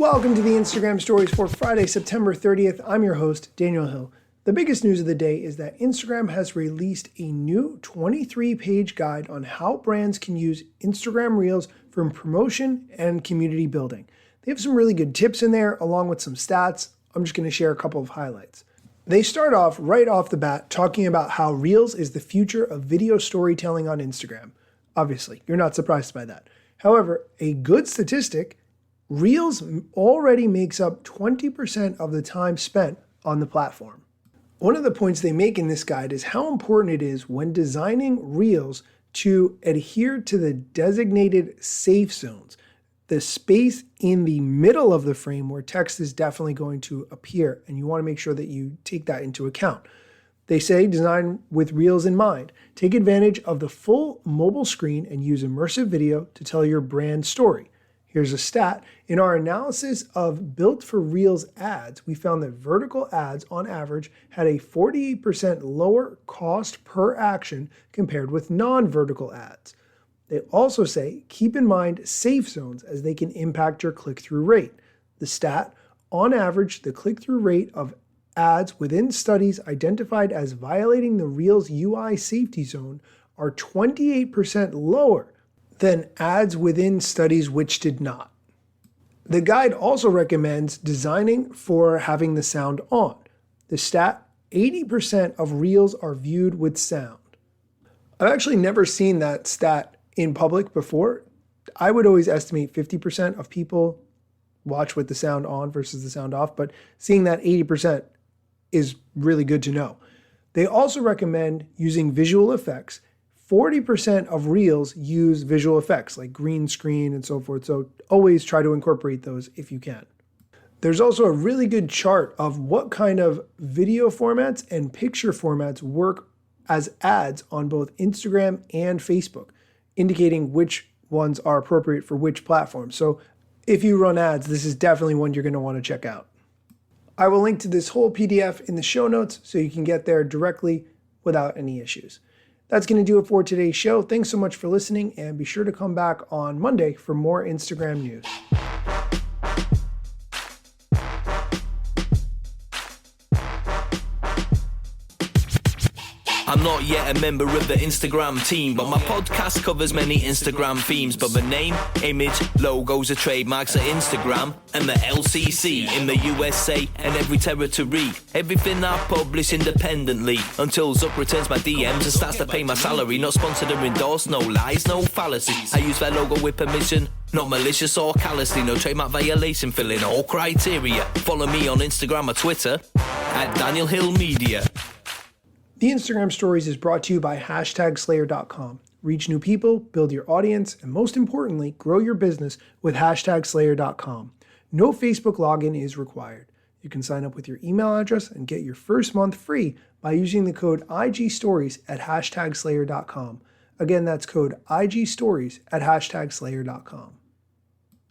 Welcome to the Instagram Stories for Friday, September 30th. I'm your host, Daniel Hill. The biggest news of the day is that Instagram has released a new 23-page guide on how brands can use Instagram Reels for promotion and community building. They have some really good tips in there, along with some stats. I'm just going to share a couple of highlights. They start off right off the bat talking about how Reels is the future of video storytelling on Instagram. Obviously, you're not surprised by that. However, a good statistic, Reels already makes up 20% of the time spent on the platform. One of the points they make in this guide is how important it is when designing Reels to adhere to the designated safe zones, the space in the middle of the frame where text is definitely going to appear, and you want to make sure that you take that into account. They say design with Reels in mind. Take advantage of the full mobile screen and use immersive video to tell your brand story. Here's a stat. In our analysis of built for Reels ads, we found that vertical ads on average had a 48% lower cost per action compared with non-vertical ads. They also say keep in mind safe zones as they can impact your click-through rate. The stat, on average, the click-through rate of ads within studies identified as violating the Reels UI safety zone are 28% lower than ads within studies which did not. The guide also recommends designing for having the sound on. The stat, 80% of Reels are viewed with sound. I've actually never seen that stat in public before. I would always estimate 50% of people watch with the sound on versus the sound off, but seeing that 80% is really good to know. They also recommend using visual effects. 40% of Reels use visual effects like green screen and so forth, so always try to incorporate those if you can. There's also a really good chart of what kind of video formats and picture formats work as ads on both Instagram and Facebook, indicating which ones are appropriate for which platform. So if you run ads, this is definitely one you're going to want to check out. I will link to this whole PDF in the show notes so you can get there directly without any issues. That's going to do it for today's show. Thanks so much for listening, and be sure to come back on Monday for more Instagram news. I'm not yet a member of the Instagram team, but my podcast covers many Instagram themes. But the name, image, logos are trademarks of Instagram and the LCC in the USA and every territory. Everything I publish independently until Zuck returns my DMs and starts to pay my salary. Not sponsored or endorsed, no lies, no fallacies. I use their logo with permission, not malicious or callously. No trademark violation, filling all criteria. Follow me on Instagram or Twitter at Daniel Hill Media. The Instagram Stories is brought to you by #Slayer.com. Reach new people, build your audience, and most importantly, grow your business with #Slayer.com. No Facebook login is required. You can sign up with your email address and get your first month free by using the code IGStories at #Slayer.com. Again, that's code IGStories at #Slayer.com.